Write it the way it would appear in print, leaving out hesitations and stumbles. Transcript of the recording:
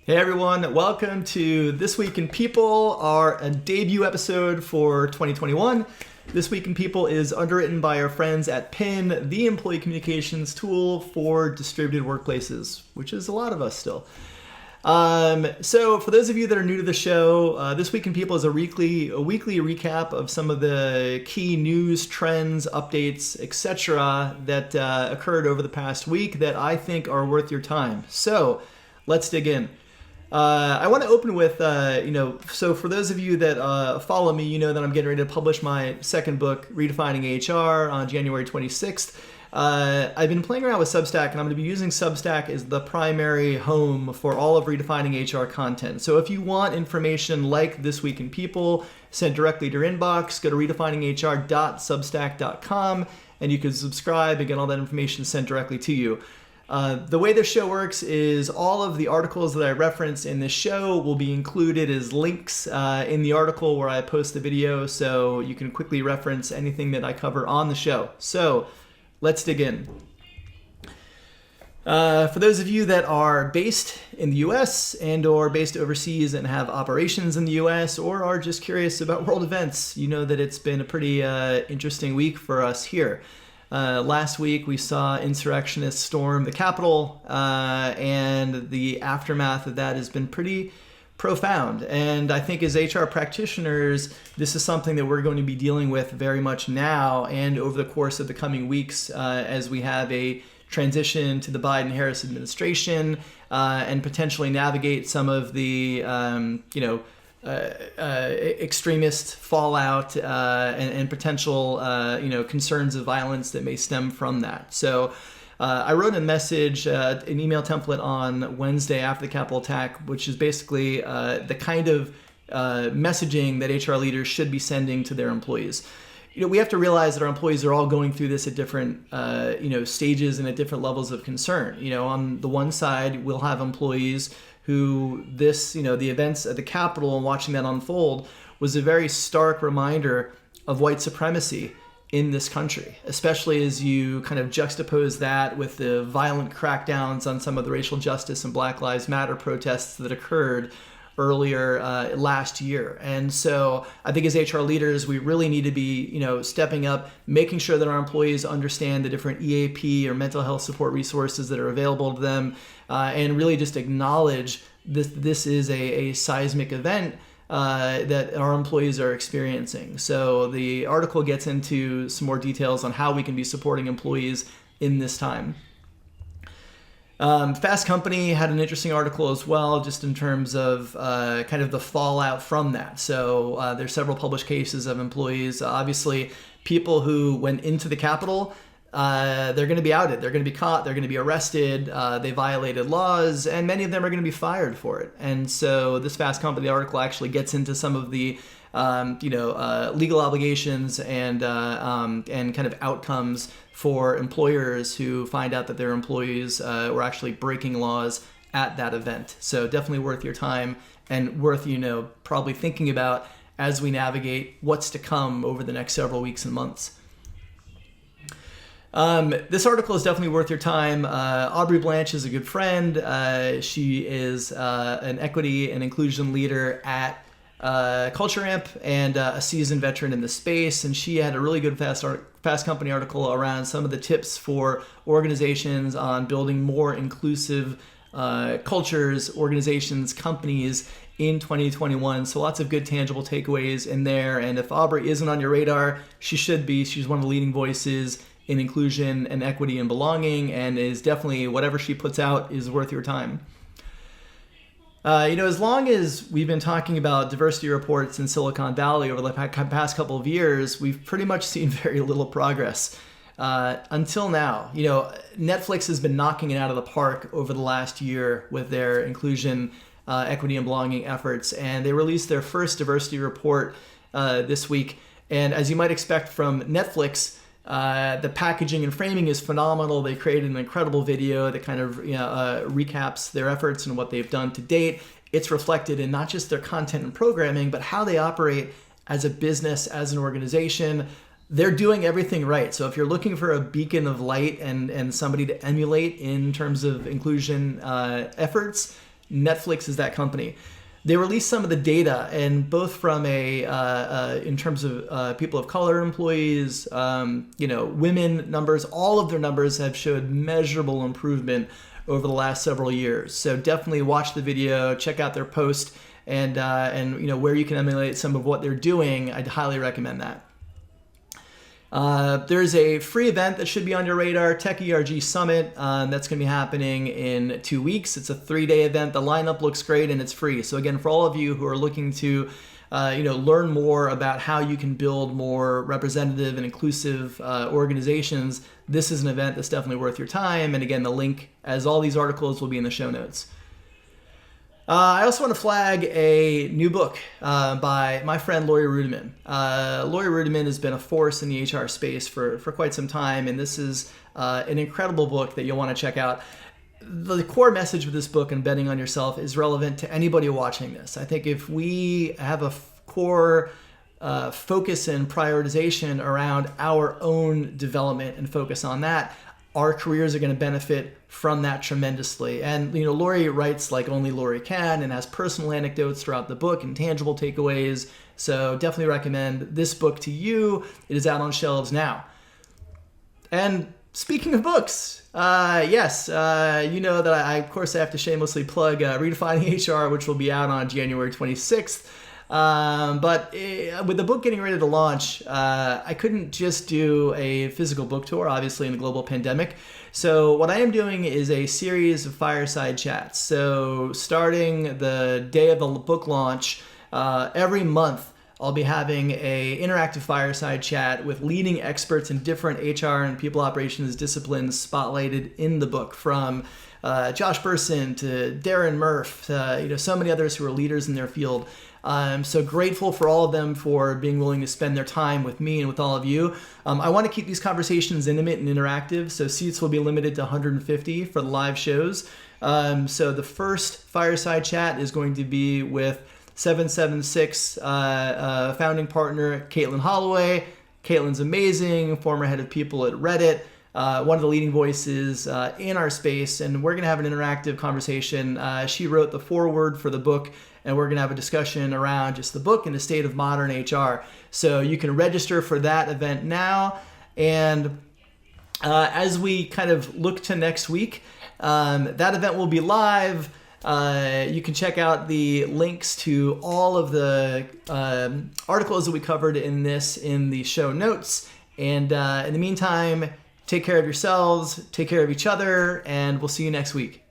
Hey everyone, welcome to This Week in People, our debut episode for 2021. This Week in People is underwritten by our friends at PIN, the employee communications tool for distributed workplaces, which is a lot of us still. So for those of you that are new to the show, This Week in People is a weekly recap of some of the key news, trends, updates, etc. that occurred over the past week that I think are worth your time. So let's dig in. I want to open with, so for those of you that follow me, you know that I'm getting ready to publish my second book, Redefining HR, on January 26th. I've been playing around with Substack, and I'm going to be using Substack as the primary home for all of Redefining HR content. So if you want information like This Week in People sent directly to your inbox, go to redefininghr.substack.com, and you can subscribe and get all that information sent directly to you. The way this show works is all of the articles that I reference in this show will be included as links in the article where I post the video, so you can quickly reference anything that I cover on the show. So let's dig in. For those of you that are based in the US and or based overseas and have operations in the US or are just curious about world events, you know that it's been a pretty interesting week for us here. Last week we saw insurrectionists storm the Capitol, and the aftermath of that has been pretty profound. And I think as HR practitioners, this is something that we're going to be dealing with very much now and over the course of the coming weeks as we have a transition to the Biden-Harris administration and potentially navigate some of the, extremist fallout and potential, concerns of violence that may stem from that. So I wrote a message, an email template on Wednesday after the Capitol attack, which is basically the kind of messaging that HR leaders should be sending to their employees. We have to realize that our employees are all going through this at different, stages and at different levels of concern. On the one side, we'll have employees who the events at the Capitol and watching that unfold was a very stark reminder of white supremacy in this country, especially as you kind of juxtapose that with the violent crackdowns on some of the racial justice and Black Lives Matter protests that occurred earlier last year. And so I think as HR leaders, we really need to be, stepping up, making sure that our employees understand the different EAP or mental health support resources that are available to them, and really just acknowledge this is a seismic event that our employees are experiencing. So the article gets into some more details on how we can be supporting employees in this time. Fast Company had an interesting article as well, just in terms of kind of the fallout from that. So there's several published cases of employees, obviously people who went into the Capitol, they're going to be outed, they're going to be caught, they're going to be arrested, they violated laws, and many of them are going to be fired for it. And so this Fast Company article actually gets into some of the legal obligations and kind of outcomes for employers who find out that their employees were actually breaking laws at that event. So definitely worth your time and worth, probably thinking about as we navigate what's to come over the next several weeks and months. This article is definitely worth your time. Aubrey Blanche is a good friend. She is an equity and inclusion leader at Culture Amp and a seasoned veteran in the space, and she had a really good Fast Company article around some of the tips for organizations on building more inclusive cultures, organizations, companies in 2021. So lots of good tangible takeaways in there, and if Aubrey isn't on your radar, she should be. She's one of the leading voices in inclusion and equity and belonging, and is definitely, whatever she puts out is worth your time. As long as we've been talking about diversity reports in Silicon Valley over the past couple of years, we've pretty much seen very little progress until now. Netflix has been knocking it out of the park over the last year with their inclusion, equity, and belonging efforts, and they released their first diversity report this week. And as you might expect from Netflix, the packaging and framing is phenomenal. They created an incredible video that kind of recaps their efforts and what they've done to date. It's reflected in not just their content and programming, but how they operate as a business, as an organization. They're doing everything right. So if you're looking for a beacon of light and somebody to emulate in terms of inclusion efforts, Netflix is that company. They released some of the data, and both from in terms of people of color employees, women numbers, all of their numbers have showed measurable improvement over the last several years. So definitely watch the video, check out their post, and where you can emulate some of what they're doing. I'd highly recommend that. There's a free event that should be on your radar, TechERG Summit. That's going to be happening in 2 weeks. It's a 3-day event. The lineup looks great and it's free. So again, for all of you who are looking to learn more about how you can build more representative and inclusive organizations, this is an event that's definitely worth your time. And again, the link, as all these articles, will be in the show notes. I also want to flag a new book by my friend Laurie Rudiman. Laurie Rudiman has been a force in the HR space for quite some time, and this is an incredible book that you'll want to check out. The core message of this book, and betting on yourself, is relevant to anybody watching this. I think if we have a core focus and prioritization around our own development and focus on that, our careers are going to benefit from that tremendously. And Laurie writes like only Laurie can, and has personal anecdotes throughout the book and tangible takeaways. So definitely recommend this book to you. It is out on shelves now. And speaking of books, yes, you know that I of course have to shamelessly plug Redefining HR, which will be out on January 26th. But with the book getting ready to launch, I couldn't just do a physical book tour, obviously in the global pandemic. So what I am doing is a series of fireside chats. So starting the day of the book launch, every month I'll be having a interactive fireside chat with leading experts in different HR and people operations disciplines spotlighted in the book, from Josh Burson to Darren Murph, to so many others who are leaders in their field. I'm so grateful for all of them for being willing to spend their time with me and with all of you. I want to keep these conversations intimate and interactive, so seats will be limited to 150 for the live shows. So the first fireside chat is going to be with 776 founding partner Caitlin Holloway. Caitlin's amazing, former head of people at Reddit. One of the leading voices in our space, and we're going to have an interactive conversation. She wrote the foreword for the book, and we're going to have a discussion around just the book and the state of modern HR. So you can register for that event now. And as we kind of look to next week, that event will be live. You can check out the links to all of the articles that we covered in the show notes. And in the meantime, take care of yourselves, take care of each other, and we'll see you next week.